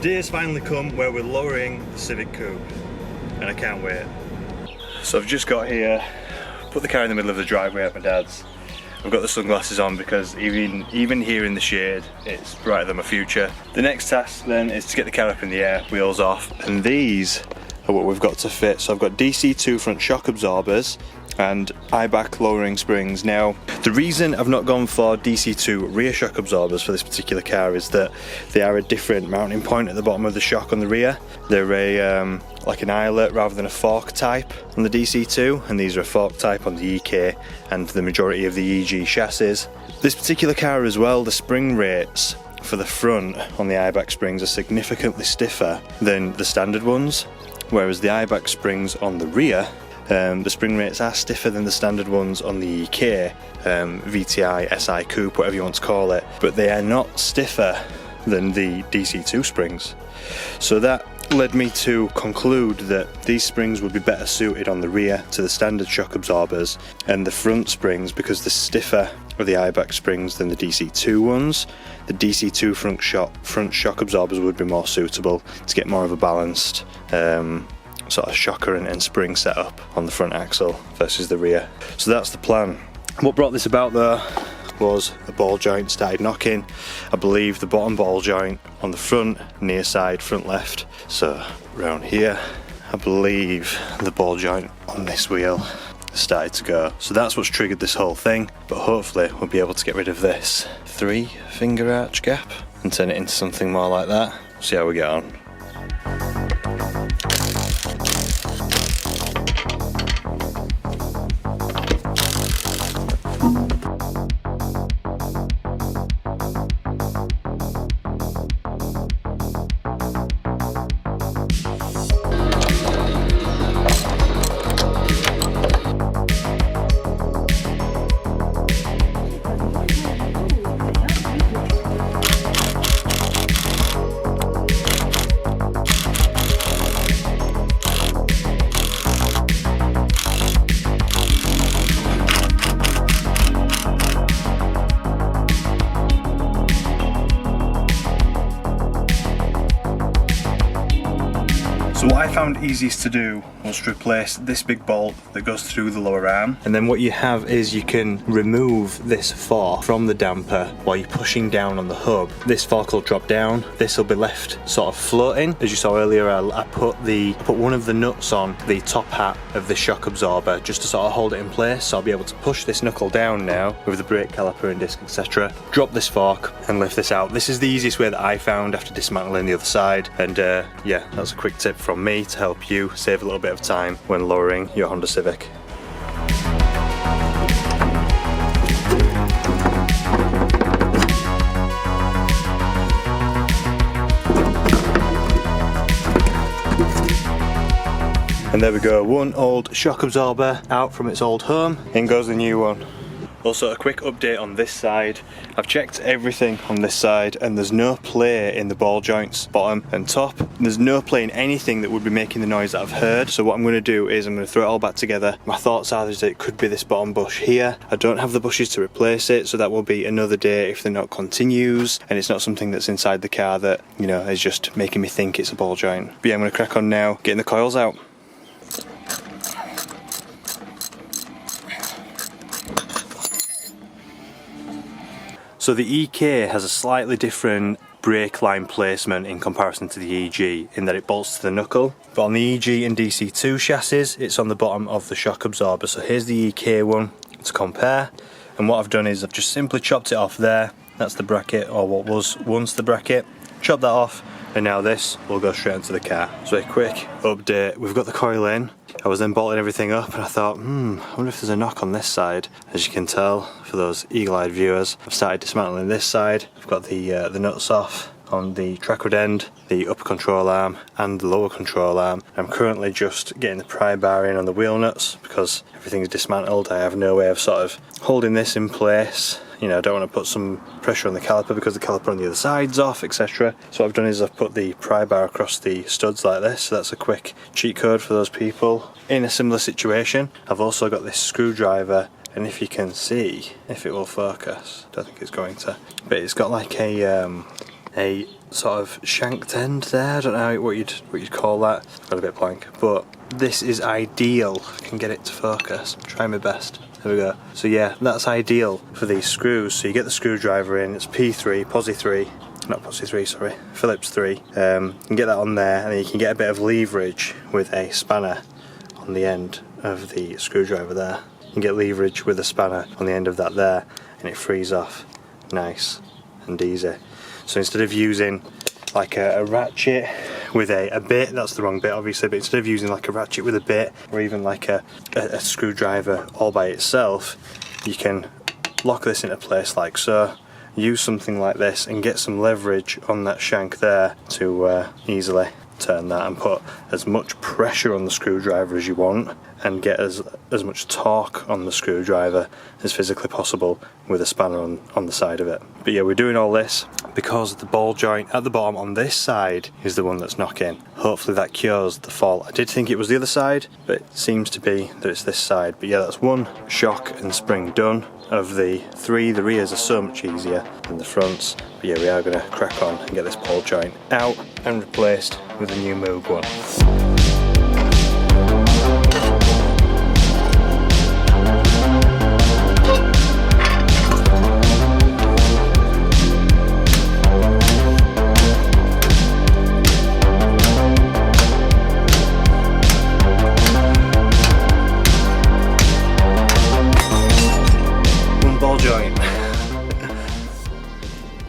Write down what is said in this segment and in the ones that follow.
day has finally come where we're lowering the Civic Coupe, and I can't wait. So I've just got here, put the car in the middle of the driveway at my dad's. I've got the sunglasses on because even here in the shade, it's brighter than my future. The next task then is to get the car up in the air, wheels off, and these are what we've got to fit. So I've got DC2 front shock absorbers and eibach lowering springs. Now, the reason I've not gone for DC2 rear shock absorbers for this particular car is that they are a different mounting point at the bottom of the shock on the rear. They're a like an eyelet rather than a fork type on the DC2, and these are a fork type on the EK and the majority of the EG chassis. This particular car as well, the spring rates for the front on the eibach springs are significantly stiffer than the standard ones, whereas the eibach springs on the rear, the spring rates are stiffer than the standard ones on the EK, VTI, SI coupe, whatever you want to call it, but they are not stiffer than the DC2 springs. So that led me to conclude that these springs would be better suited on the rear to the standard shock absorbers, and the front springs, because they're stiffer of the eibach springs than the DC2 ones, the DC2 front shock absorbers would be more suitable to get more of a balanced sort of shocker and spring setup on the front axle versus the rear. So that's the plan. What brought this about though was the ball joint started knocking. I believe the bottom ball joint on the front, near side, front left. So around here, I believe the ball joint on this wheel started to go. So that's what's triggered this whole thing, but hopefully we'll be able to get rid of this 3-finger arch gap and turn it into something more like that. See how we get on. So what I found easiest to do was to replace this big bolt that goes through the lower arm, and then what you have is you can remove this fork from the damper while you're pushing down on the hub. This fork will drop down, this will be left sort of floating. As you saw earlier, I put one of the nuts on the top hat of the shock absorber just to sort of hold it in place, so I'll be able to push this knuckle down now with the brake caliper and disc, etc. Drop this fork and lift this out. This is the easiest way that I found after dismantling the other side, and yeah, that's a quick tip from me to help you save a little bit of time when lowering your Honda Civic. And there we go, one old shock absorber out from its old home, in goes the new one. Also, a quick update on this side. I've checked everything on this side and there's no play in the ball joints, bottom and top. There's no play in anything that would be making the noise that I've heard. So what I'm going to do is I'm going to throw it all back together. My thoughts are that it could be this bottom bush here. I don't have the bushes to replace it, so that will be another day if the knock continues and it's not something that's inside the car that, you know, is just making me think it's a ball joint. But yeah, I'm going to crack on now, getting the coils out. So the EK has a slightly different brake line placement in comparison to the EG in that it bolts to the knuckle. But on the EG and DC2 chassis, it's on the bottom of the shock absorber. So here's the EK one to compare. And what I've done is I've just simply chopped it off there. That's the bracket, or what was once the bracket. Chop that off, and now this will go straight into the car. So a quick update, we've got the coil in. I was then bolting everything up and I thought, I wonder if there's a knock on this side. As you can tell, for those eagle-eyed viewers, I've started dismantling this side. I've got the nuts off on the track rod end, the upper control arm and the lower control arm. I'm currently just getting the pry bar in on the wheel nuts because everything's dismantled. I have no way of sort of holding this in place. You know, I don't want to put some pressure on the caliper because the caliper on the other side's off, etc. So what I've done is I've put the pry bar across the studs like this, so that's a quick cheat code for those people in a similar situation. I've also got this screwdriver, and if you can see, if it will focus, I don't think it's going to, but it's got like a a sort of shanked end there. I don't know what you'd call that. Got a bit blank, but this is ideal. I can get it to focus. Try my best. There we go. So yeah, that's ideal for these screws. So you get the screwdriver in. It's P3, Posi 3. Not Posi 3, sorry. Phillips 3. You can get that on there, and then you can get a bit of leverage with a spanner on the end of the screwdriver there. You can get leverage with a spanner on the end of that there, and it frees off nice and easy. So instead of using like a ratchet with a bit, that's the wrong bit obviously, but instead of using like a ratchet with a bit, or even like a screwdriver all by itself, you can lock this into place like so, use something like this and get some leverage on that shank there to easily turn that and put as much pressure on the screwdriver as you want, and get as much torque on the screwdriver as physically possible with a spanner on the side of it. But yeah, we're doing all this because the ball joint at the bottom on this side is the one that's knocking. Hopefully that cures the fault. I did think it was the other side, but it seems to be that it's this side. But yeah, that's one shock and spring done. Of the three, the rears are so much easier than the fronts. But yeah, we are going to crack on and get this ball joint out and replaced with a new Moog one.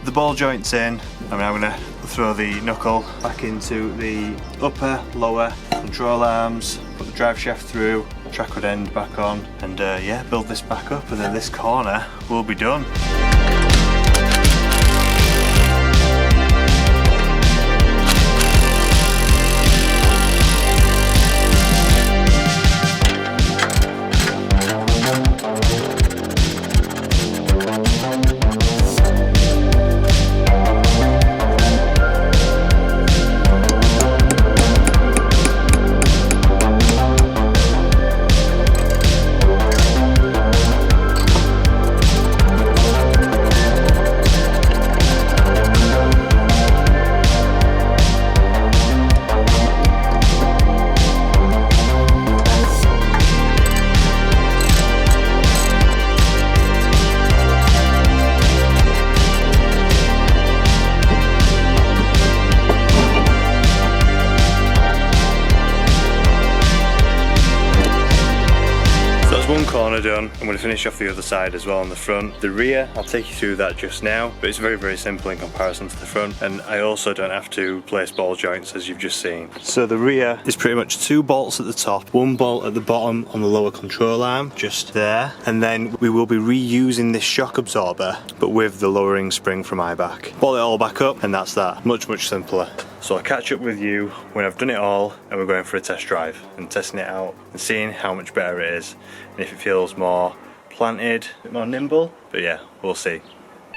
The ball joint's in. I'm now going to throw the knuckle back into the upper, lower control arms, put the drive shaft through, trackward end back on, and yeah, build this back up, and then this corner will be done. One corner done. I'm going to finish off the other side as well on the front. The rear, I'll take you through that just now, but it's very simple in comparison to the front, and I also don't have to place ball joints as you've just seen. So the rear is pretty much 2 bolts at the top, 1 bolt at the bottom on the lower control arm, just there, and then we will be reusing this shock absorber, but with the lowering spring from eibach. Bolt it all back up, and that's that. Much simpler. So I'll catch up with you when I've done it all and we're going for a test drive and testing it out and seeing how much better it is, and if it feels more planted, a bit more nimble. But yeah, we'll see.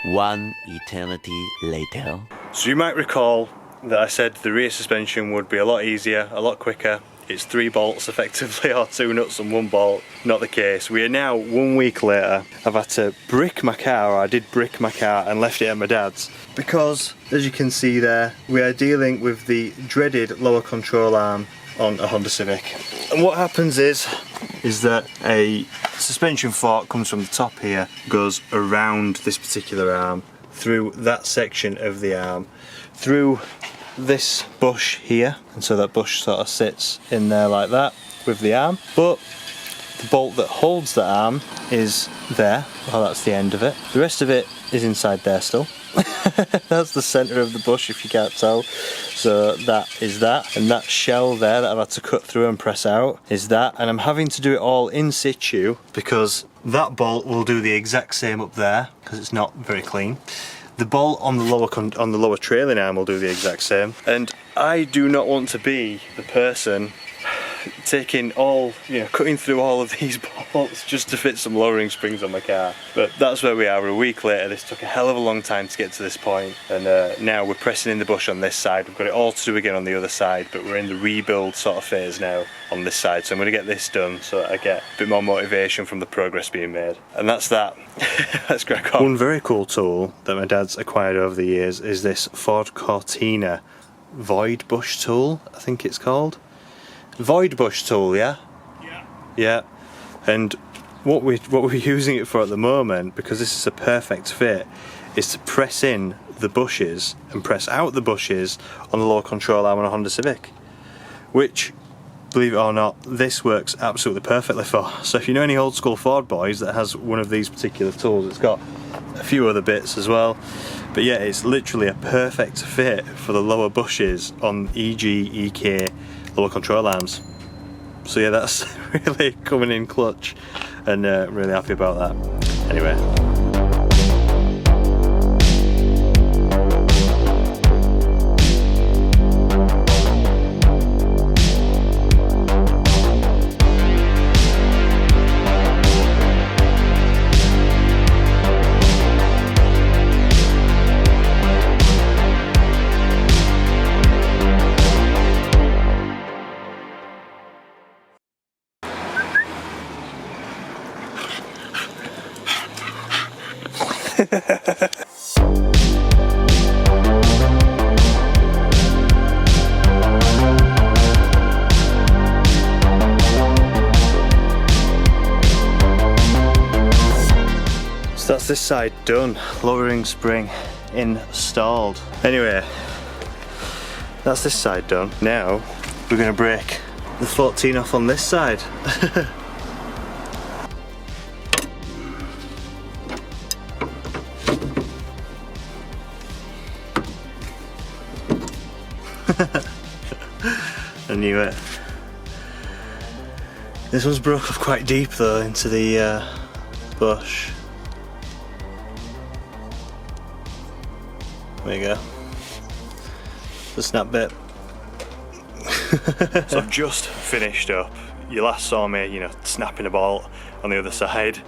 One eternity later. So you might recall that I said the rear suspension would be a lot easier, a lot quicker. It's 3 bolts effectively, or 2 nuts and 1 bolt. Not the case. We are now 1 week later. I've had to brick my car, or I did brick my car and left it at my dad's, because as you can see there, we are dealing with the dreaded lower control arm on a Honda Civic. And what happens is that a suspension fork comes from the top here, goes around this particular arm, through that section of the arm, through this bush here, and so that bush sort of sits in there like that with the arm, but the bolt that holds the arm is there. Well, that's the end of it. The rest of it is inside there still. That's the centre of the bush if you can't tell. So that is that, and that shell there that I've had to cut through and press out is that, and I'm having to do it all in situ because that bolt will do the exact same up there because it's not very clean. The bolt on the lower trailing arm will do the exact same, and I do not want to be the person taking all, cutting through all of these bolts just to fit some lowering springs on my car. But that's where we are. We're a week later. This took a hell of a long time to get to this point, and now we're pressing in the bush on this side. We've got it all to do again on the other side, but we're in the rebuild sort of phase now on this side, so I'm going to get this done so that I get a bit more motivation from the progress being made. And that's that. Let's crack on. One very cool tool that my dad's acquired over the years is this Ford Cortina void bush tool, I think it's called. Void bush tool, yeah? Yeah. And what we're using it for at the moment, because this is a perfect fit, is to press in the bushes and press out the bushes on the lower control arm on a Honda Civic, which, believe it or not, this works absolutely perfectly for. So if you know any old school Ford boys that has one of these particular tools, it's got a few other bits as well, but yeah, it's literally a perfect fit for the lower bushes on EG, EK lower control arms. So yeah, that's really coming in clutch, and really happy about that. Anyway. So that's this side done, lowering spring installed. Anyway, that's this side done. Now we're going to break the 14 off on this side. I knew it. This one's broke off quite deep though into the bush. There you go. The snap bit. So I've just finished up. You last saw me, snapping a bolt on the other side.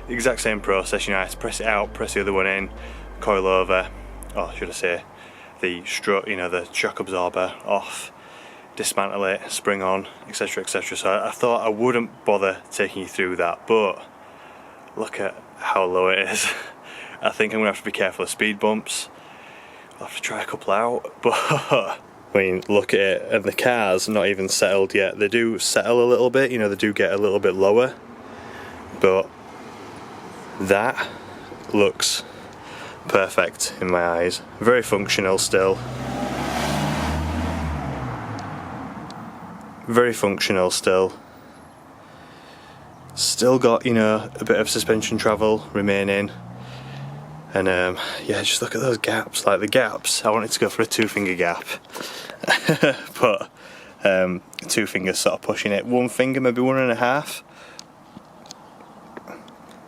The exact same process, I had to press it out, press the other one in, coil over, or should I say, the strut, the shock absorber off, dismantle it, spring on, etc, etc. So I thought I wouldn't bother taking you through that, but look at how low it is. I think I'm going to have to be careful of speed bumps. I'll have to try a couple out, but I mean, look at it, and the car's not even settled yet. They do settle a little bit, they do get a little bit lower, but that looks perfect in my eyes. Very functional still. Very functional still. Still got, a bit of suspension travel remaining. And yeah, just look at those gaps. Like the gaps, I wanted to go for a 2-finger gap. But 2 fingers sort of pushing it. 1 finger, maybe 1.5.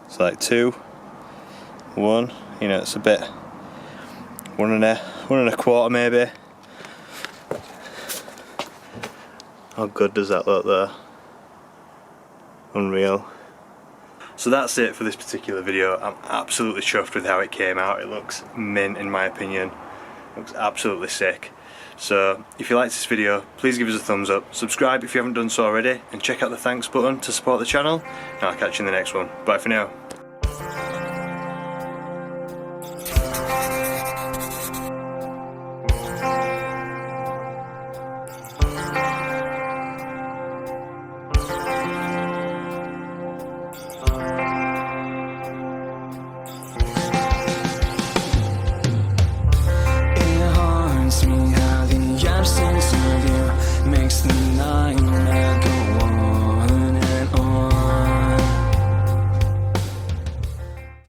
It's like 2, 1. It's a bit 1.25 maybe. How good does that look there? Unreal. So that's it for this particular video. I'm absolutely chuffed with how it came out. It looks mint in my opinion. It looks absolutely sick. So if you liked this video, please give us a thumbs up, subscribe if you haven't done so already, and check out the thanks button to support the channel, and I'll catch you in the next one. Bye for now.